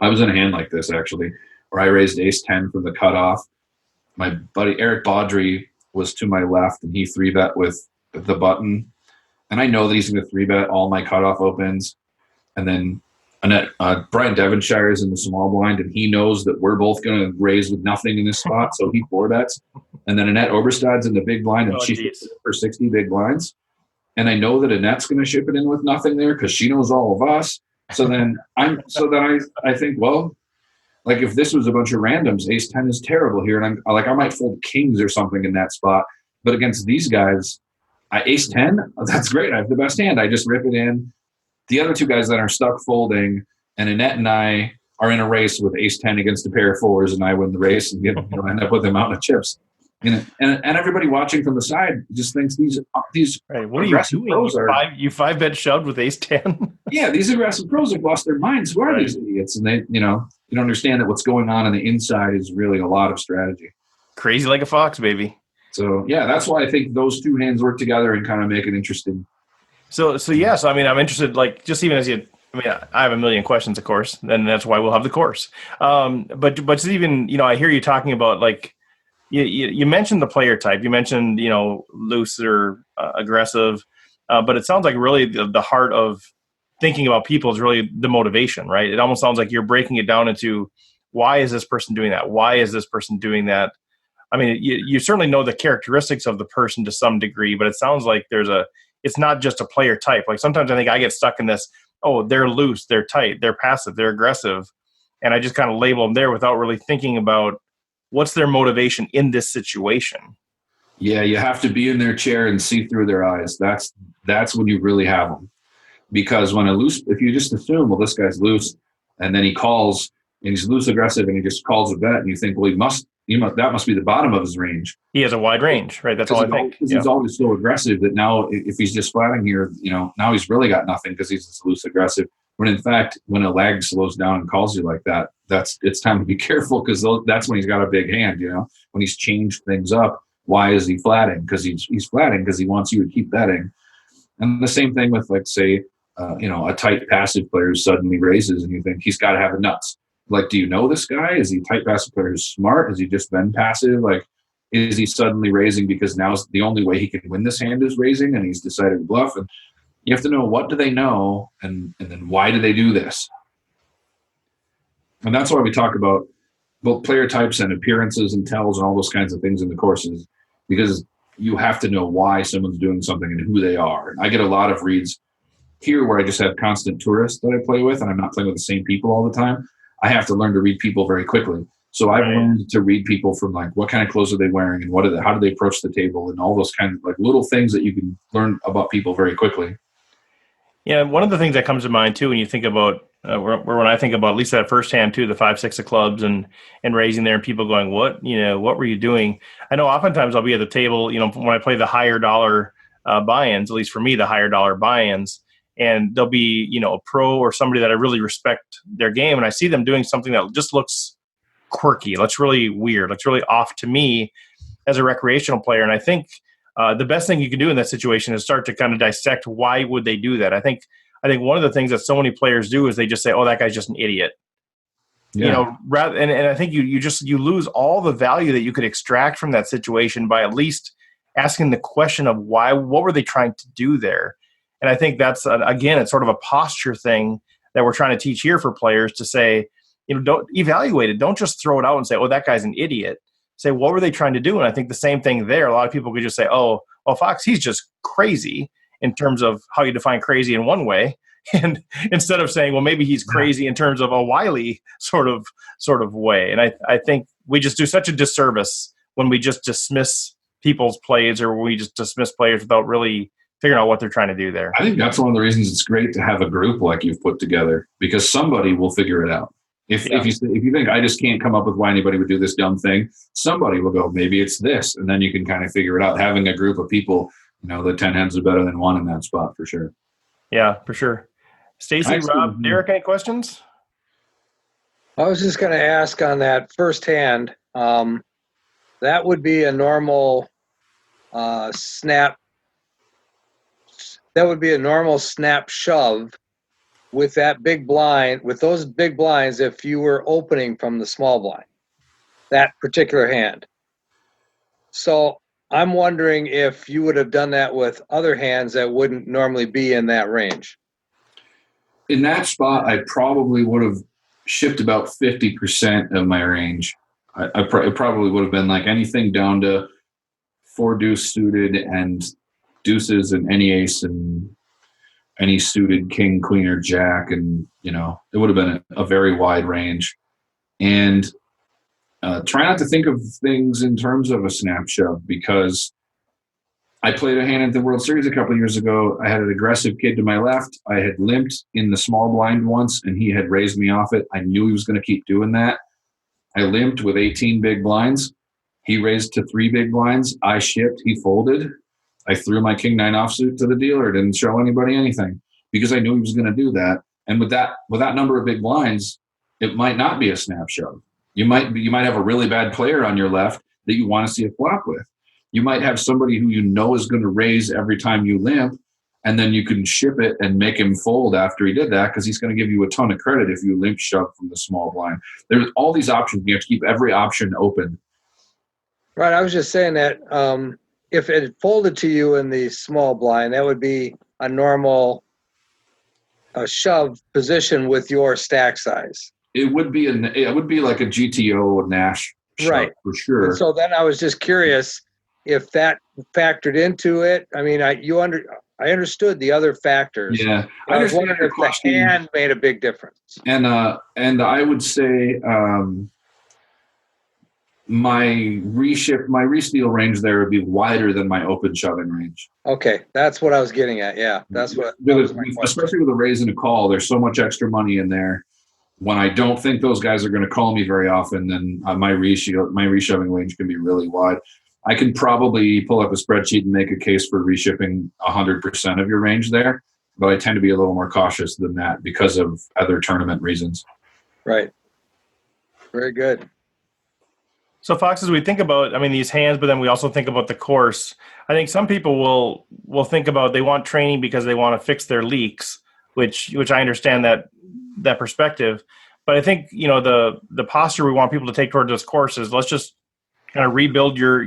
B: I was in a hand like this actually, where I raised ace 10 from the cutoff. My buddy Eric Baudry was to my left, and he 3-bet with the button. And I know that he's going to 3-bet all my cutoff opens. And then Brian Devonshire is in the small blind, and he knows that we're both going to raise with nothing in this spot, so he 4-bets. And then Annette Oberstad's in the big blind, and she's for 60 big blinds. And I know that Annette's going to ship it in with nothing there because she knows all of us. So then I think, well, like if this was a bunch of randoms, ace 10 is terrible here. And I'm like, I might fold kings or something in that spot. But against these guys, ace 10, that's great. I have the best hand. I just rip it in. The other two guys that are stuck folding, and Annette and I are in a race with ace 10 against a pair of fours, and I win the race and end up with a mountain of chips. And everybody watching from the side just thinks these
A: right. What are you doing?
B: Pros
A: you five bet shoved with ace 10.
B: Yeah, these aggressive pros have lost their minds. Who are these idiots? And they, you don't understand that what's going on the inside is really a lot of strategy.
A: Crazy like a fox, baby.
B: So yeah, that's why I think those two hands work together and kind of make it interesting.
A: So I mean, I'm interested, like, just even as I have a million questions, of course, and that's why we'll have the course. But just even, I hear you talking about, like, you mentioned the player type. You mentioned, loose or aggressive. But it sounds like really the heart of thinking about people is really the motivation, right? It almost sounds like you're breaking it down into, why is this person doing that? Why is this person doing that? I mean, you certainly know the characteristics of the person to some degree, but it sounds like it's not just a player type. Like sometimes I think I get stuck in this, oh, they're loose, they're tight, they're passive, they're aggressive. And I just kind of label them there without really thinking about what's their motivation in this situation.
B: Yeah, you have to be in their chair and see through their eyes. That's when you really have them. Because if you just assume, well, this guy's loose, and then he calls, and he's loose aggressive, and he just calls a bet, and you think, well, that must be the bottom of his range.
A: He has a wide range, right? That's all I think.
B: Because he's always so aggressive that now, if he's just flatting here, now he's really got nothing because he's just loose aggressive. When in fact, when a lag slows down and calls you like that, it's time to be careful, because that's when he's got a big hand. When he's changed things up. Why is he flatting? Because he's flatting because he wants you to keep betting. And the same thing with, like, say, a tight passive player who suddenly raises, and you think he's got to have a nuts. Like, do you know this guy? Is he a tight passive player who's smart? Has he just been passive? Like, is he suddenly raising because now the only way he can win this hand is raising, and he's decided to bluff? And you have to know, what do they know, and then why do they do this? And that's why we talk about both player types and appearances and tells and all those kinds of things in the courses, because you have to know why someone's doing something and who they are. And I get a lot of reads here where I just have constant tourists that I play with, and I'm not playing with the same people all the time. I have to learn to read people very quickly. So I've learned to read people from, like, what kind of clothes are they wearing, and how do they approach the table, and all those kind of, like, little things that you can learn about people very quickly.
A: Yeah, one of the things that comes to mind too when you think about when I think about at least that first hand too, the 5-6 of clubs and raising there, and people going, what were you doing? I know oftentimes I'll be at the table, when I play the higher dollar buy-ins, at least for me, the higher dollar buy-ins, and there'll be, a pro or somebody that I really respect their game, and I see them doing something that just looks quirky, looks really weird, looks really off to me as a recreational player. And I think the best thing you can do in that situation is start to kind of dissect, why would they do that? I think one of the things that so many players do is they just say, oh, that guy's just an idiot. Yeah. And I think you lose all the value that you could extract from that situation by at least asking the question of why, what were they trying to do there? And I think that's, again, it's sort of a posture thing that we're trying to teach here for players to say, don't evaluate it. Don't just throw it out and say, oh, that guy's an idiot. Say, what were they trying to do? And I think the same thing there. A lot of people could just say, oh, well, Fox, he's just crazy, in terms of how you define crazy in one way. And instead of saying, well, maybe he's crazy in terms of a wily sort of way. And I think we just do such a disservice when we just dismiss people's plays, or we just dismiss players without really figuring out what they're trying to do there.
B: I think that's one of the reasons it's great to have a group like you've put together, because somebody will figure it out. If you think, I just can't come up with why anybody would do this dumb thing, somebody will go, maybe it's this. And then you can kind of figure it out. Having a group of people, the 10 heads are better than one in that spot, for sure.
A: Yeah, for sure. Stacy, Rob, Derek, any questions?
C: I was just going to ask on that first hand, that would be a normal snap. That would be a normal snap shove with that big blind, with those big blinds, if you were opening from the small blind, that particular hand. So I'm wondering if you would have done that with other hands that wouldn't normally be in that range.
B: In that spot, I probably would have shipped about 50% of my range. It probably would have been like anything down to 4 deuce suited and deuces and any ace and any suited king, queen, or jack, and it would have been a very wide range. And try not to think of things in terms of a snap shove, because I played a hand at the World Series a couple of years ago. I had an aggressive kid to my left. I had limped in the small blind once, and he had raised me off it. I knew he was going to keep doing that. I limped with 18 big blinds. He raised to 3 big blinds. I shipped. He folded. I threw my king 9 offsuit to the dealer. Didn't show anybody anything because I knew he was going to do that. And with that number of big blinds, it might not be a snap shove. You might have a really bad player on your left that you want to see a flop with. You might have somebody who is going to raise every time you limp, and then you can ship it and make him fold after he did that because he's going to give you a ton of credit if you limp shove from the small blind. There's all these options. You have to keep every option open.
C: Right. I was just saying that if it folded to you in the small blind, that would be a normal shove position with your stack size.
B: It would be like a GTO Nash shove,
C: right,
B: for sure.
C: And so then I was just curious if that factored into it. I mean, I understood the other factors.
B: Yeah,
C: I was wondering if the hand made a big difference.
B: And I would say my re-steal range there would be wider than my open shoving range.
C: Okay, that's what I was getting at. Yeah, that's what.
B: Especially with a raise and a call, there's so much extra money in there. When I don't think those guys are going to call me very often, then my reshoving range can be really wide. I can probably pull up a spreadsheet and make a case for reshipping 100% of your range there, but I tend to be a little more cautious than that because of other tournament reasons.
C: Right. Very good.
A: So, Fox, as we think about, these hands, but then we also think about the course. I think some people will think about they want training because they want to fix their leaks, which I understand that perspective. But I think the posture we want people to take toward this course is let's just kind of rebuild your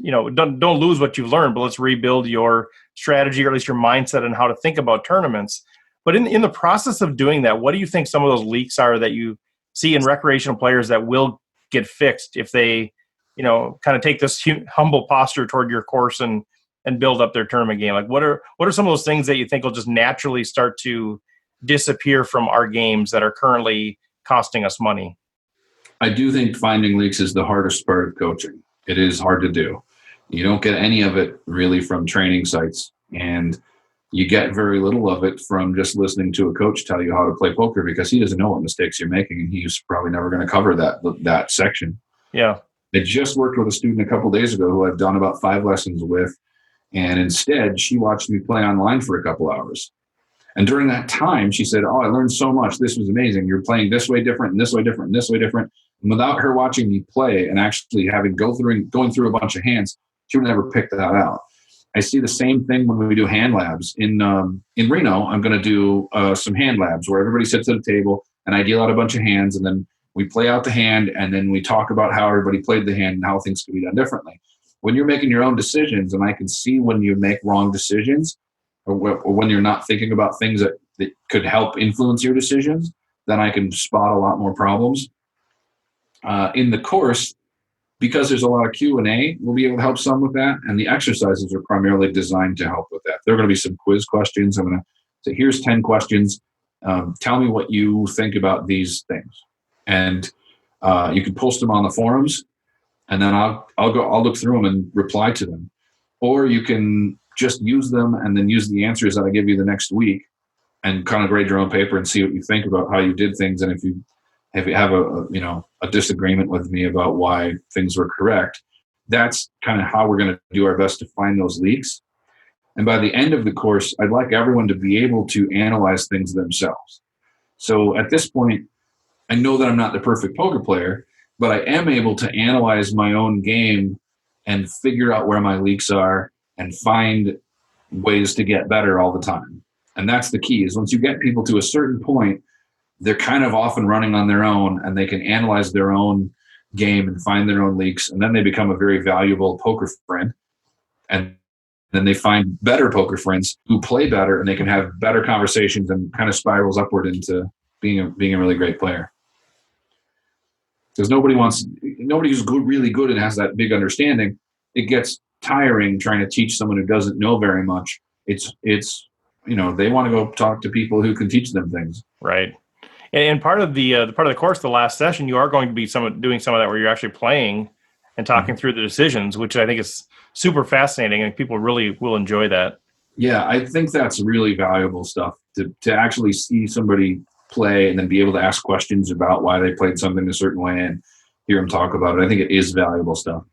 A: don't lose what you've learned, but let's rebuild your strategy, or at least your mindset on how to think about tournaments. But in the process of doing that, what do you think some of those leaks are that you see in recreational players that will get fixed if they, kind of take this humble posture toward your course and build up their tournament game? Like what are some of those things that you think will just naturally start to disappear from our games that are currently costing us money?
B: I do think finding leaks is the hardest part of coaching. It is hard to do. You don't get any of it really from training sites, and you get very little of it from just listening to a coach tell you how to play poker, because he doesn't know what mistakes you're making, and he's probably never going to cover that section.
A: Yeah.
B: I just worked with a student a couple of days ago who I've done about 5 lessons with, and instead she watched me play online for a couple hours. And during that time, she said, "Oh, I learned so much. This was amazing. You're playing this way different, and this way different, and this way different." And without her watching me play and actually going through a bunch of hands, she would never pick that out. I see the same thing when we do hand labs. In Reno, I'm going to do some hand labs where everybody sits at a table and I deal out a bunch of hands, and then we play out the hand, and then we talk about how everybody played the hand and how things could be done differently. When you're making your own decisions, and I can see when you make wrong decisions, or when you're not thinking about things that could help influence your decisions, then I can spot a lot more problems. In the course, because there's a lot of Q&A, we'll be able to help some with that, and the exercises are primarily designed to help with that. There are going to be some quiz questions. I'm going to say, here's 10 questions. Tell me what you think about these things. And you can post them on the forums, and then I'll look through them and reply to them. Or you can just use them and then use the answers that I give you the next week and kind of grade your own paper and see what you think about how you did things. And if you have a disagreement with me about why things were correct, that's kind of how we're going to do our best to find those leaks. And by the end of the course, I'd like everyone to be able to analyze things themselves. So at this point, I know that I'm not the perfect poker player, but I am able to analyze my own game and figure out where my leaks are and find ways to get better all the time. And that's the key, is once you get people to a certain point, they're kind of off and running on their own, and they can analyze their own game and find their own leaks. And then they become a very valuable poker friend. And then they find better poker friends who play better, and they can have better conversations, and kind of spirals upward into being a really great player. Because nobody who's really good and has that big understanding. It gets tiring trying to teach someone who doesn't know very much. It's they want to go talk to people who can teach them things.
A: Right. And part of the course, the last session, you are going to be doing some of that where you're actually playing and talking through the decisions, which I think is super fascinating, and people really will enjoy that.
B: Yeah, I think that's really valuable stuff to actually see somebody play and then be able to ask questions about why they played something a certain way and hear them talk about it. I think it is valuable stuff.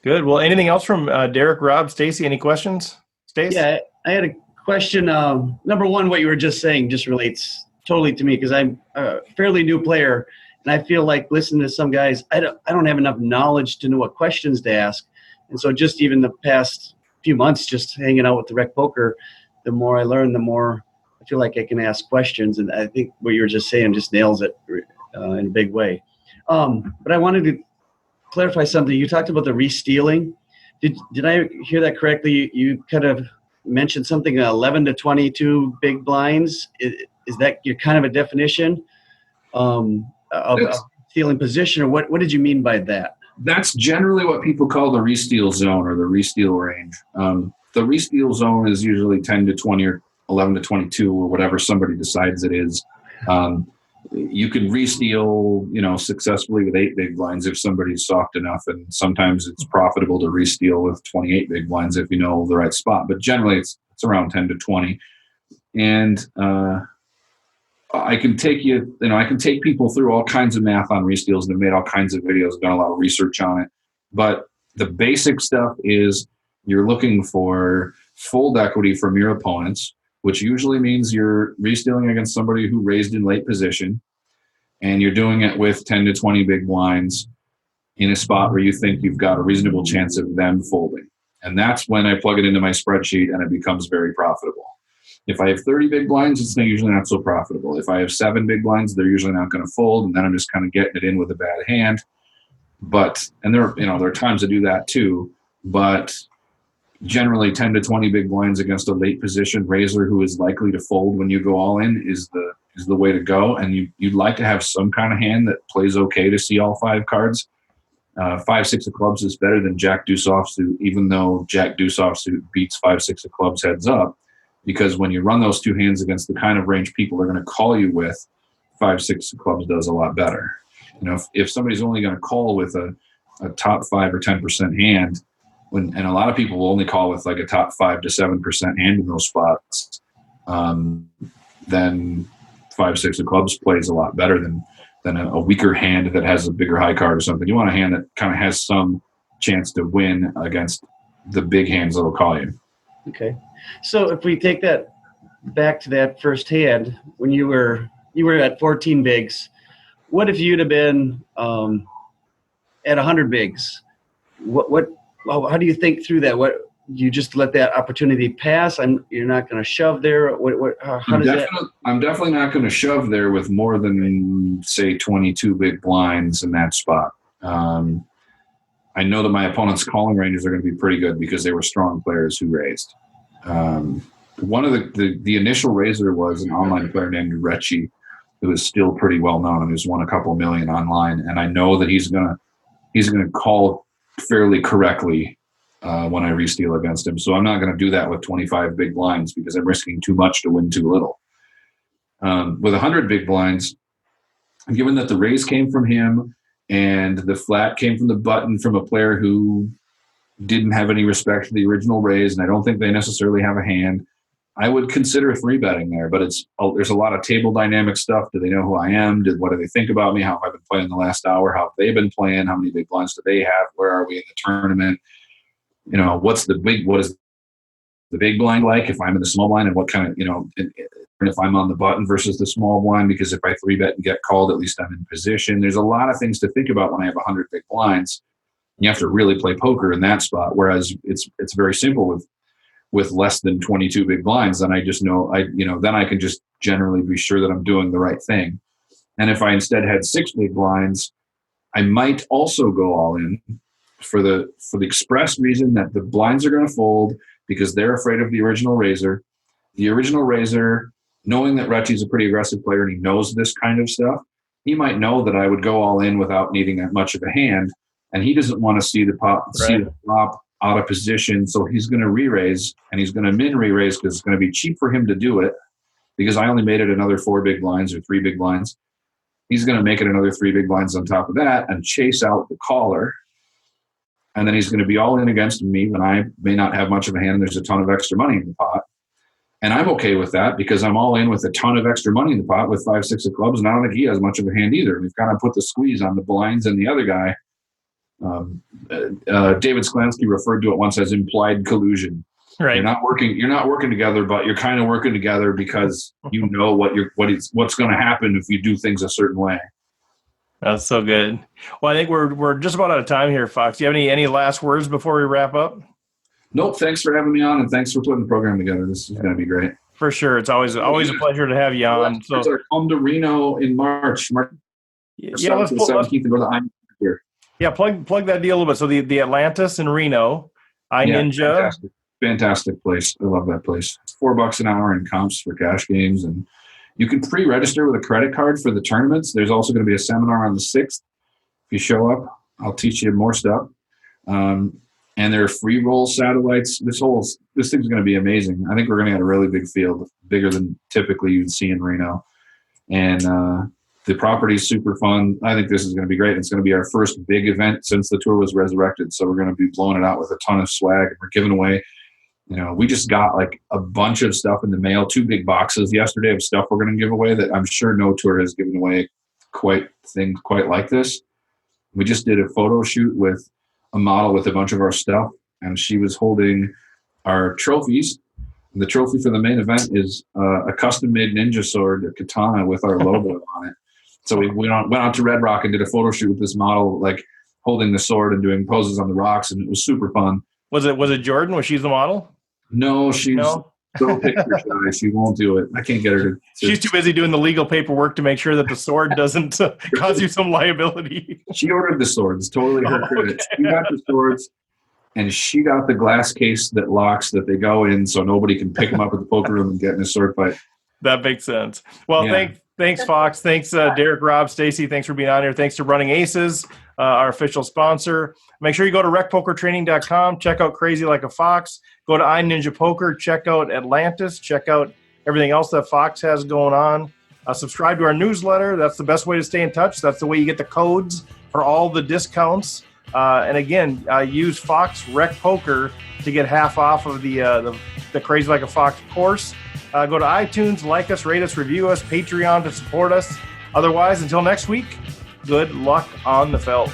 A: Good. Well, anything else from Derek, Rob, Stacy? Any questions? Stacy?
E: Yeah, I had a question. Number one, what you were just saying just relates totally to me because I'm a fairly new player, and I feel like listening to some guys, I don't have enough knowledge to know what questions to ask. And so just even the past few months, just hanging out with the Rec Poker, the more I learn, the more I feel like I can ask questions. And I think what you were just saying just nails it in a big way. But I wanted to clarify something. You talked about the re-stealing. Did I hear that correctly? You kind of mentioned something 11 to 22 big blinds. Is that your kind of a definition of stealing position, or what did you mean by that?
B: That's generally what people call the re-steal zone or the re-steal range. The re-steal zone is usually 10 to 20 or 11 to 22 or whatever somebody decides it is. You can re-steal, successfully with 8 big blinds if somebody's soft enough, and sometimes it's profitable to re-steal with 28 big blinds if you know the right spot. But generally, it's around 10 to 20, and I can take I can take people through all kinds of math on re-steals, and I've made all kinds of videos, done a lot of research on it. But the basic stuff is you're looking for fold equity from your opponents, which usually means you're re-stealing against somebody who raised in late position, and you're doing it with 10 to 20 big blinds in a spot where you think you've got a reasonable chance of them folding. And that's when I plug it into my spreadsheet and it becomes very profitable. If I have 30 big blinds, it's usually not so profitable. If I have 7 big blinds, they're usually not going to fold, and then I'm just kind of getting it in with a bad hand. And there are times to do that too, but generally 10 to 20 big blinds against a late position raiser who is likely to fold when you go all in is the way to go. And you'd like to have some kind of hand that plays okay to see all 5 cards. 5-6 of clubs is better than Jack deuce offsuit, even though Jack deuce offsuit beats 5-6 of clubs heads up. Because when you run those 2 hands against the kind of range people are going to call you with, 5-6 of clubs does a lot better. If somebody's only going to call with a top 5 or 10% hand, and a lot of people will only call with like a top 5 to 7% hand in those spots, then 5-6 of clubs plays a lot better than a weaker hand that has a bigger high card or something. You want a hand that kind of has some chance to win against the big hands that will call you.
E: Okay. So if we take that back to that first hand, when you were at 14 bigs, what if you'd have been at 100 bigs? How do you think through that? What you just let that opportunity pass? You're not going to shove there. How does that?
B: I'm definitely not going to shove there with more than say 22 big blinds in that spot. I know that my opponent's calling ranges are going to be pretty good because they were strong players who raised. One of the initial raiser was an online player named Recchi, who is still pretty well known and who's won a couple million online. And I know that he's gonna call fairly correctly when I re-steal against him. So I'm not going to do that with 25 big blinds because I'm risking too much to win too little. With 100 big blinds, given that the raise came from him and the flat came from the button from a player who didn't have any respect for the original raise, and I don't think they necessarily have a hand, I would consider 3-betting there. But there's a lot of table dynamic stuff. Do they know who I am? What do they think about me? How have I been playing the last hour? How have they been playing? How many big blinds do they have? Where are we in the tournament? What is the big blind like if I'm in the small blind, and what kind of, if I'm on the button versus the small blind, because if I 3-bet and get called, at least I'm in position. There's a lot of things to think about when I have 100 big blinds. You have to really play poker in that spot. Whereas it's very simple with less than 22 big blinds. Then I just know then I can just generally be sure that I'm doing the right thing. And if I instead had 6 big blinds, I might also go all in for the express reason that the blinds are going to fold because they're afraid of the original raiser. The original raiser, knowing that Recchi's a pretty aggressive player and he knows this kind of stuff, he might know that I would go all in without needing that much of a hand. And he doesn't want to see the flop out of position. So he's going to re-raise, and he's going to min re-raise because it's going to be cheap for him to do it, because I only made it another 4 big blinds or 3 big blinds. He's going to make it another 3 big blinds on top of that and chase out the caller. And then he's going to be all in against me when I may not have much of a hand and there's a ton of extra money in the pot. And I'm okay with that because I'm all in with a ton of extra money in the pot with 5, 6 of clubs. And I don't think he has much of a hand either. We've kind of put the squeeze on the blinds and the other guy. David Sklansky referred to it once as implied collusion.
A: Right.
B: You're not working together, but you're kind of working together because you know what's going to happen if you do things a certain way.
A: That's so good. Well, I think we're just about out of time here, Fox. Do you have any last words before we wrap up?
B: Nope. Thanks for having me on, and thanks for putting the program together. This is going to be great.
A: For sure. It's always a pleasure to have you on. So
B: come to Reno in March.
A: Yeah, let's
B: 17th to go to here.
A: Yeah, plug that deal a little bit. So the Atlantis in Reno, iNinja.
B: Fantastic place. I love that place. It's $4 an hour in comps for cash games, and you can pre-register with a credit card for the tournaments. There's also going to be a seminar on the 6th. If you show up, I'll teach you more stuff. And there are free roll satellites. This thing's going to be amazing. I think we're going to get a really big field, bigger than typically you'd see in Reno. And the property is super fun. I think this is going to be great. It's going to be our first big event since the tour was resurrected. So we're going to be blowing it out with a ton of swag. We're giving away, we just got like a bunch of stuff in the mail, 2 big boxes yesterday of stuff we're going to give away that I'm sure no tour has given away quite like this. We just did a photo shoot with a model with a bunch of our stuff, and she was holding our trophies. The trophy for the main event is a custom-made ninja sword, a katana with our logo on it. So we went out to Red Rock and did a photo shoot with this model, like holding the sword and doing poses on the rocks, and it was super fun.
A: Was it Jordan? Was she the model?
B: No, she's so picture shy. She won't do it. I can't get her to.
A: She's too busy doing the legal paperwork to make sure that the sword doesn't cause you some liability.
B: She ordered the swords. Totally her credit. She got the swords, and she got the glass case that locks that they go in, so nobody can pick them up at the poker room and get in a sword fight.
A: That makes sense. Well, thanks, Fox. Thanks, Derek, Rob, Stacy. Thanks for being on here. Thanks to Running Aces, our official sponsor. Make sure you go to recpokertraining.com. Check out Crazy Like a Fox. Go to iNinja Poker. Check out Atlantis. Check out everything else that Fox has going on. Subscribe to our newsletter. That's the best way to stay in touch. That's the way you get the codes for all the discounts. And again, use Fox Rec Poker to get half off of the Crazy Like a Fox course. Go to iTunes, like us, rate us, review us, Patreon to support us. Otherwise, until next week, good luck on the felt.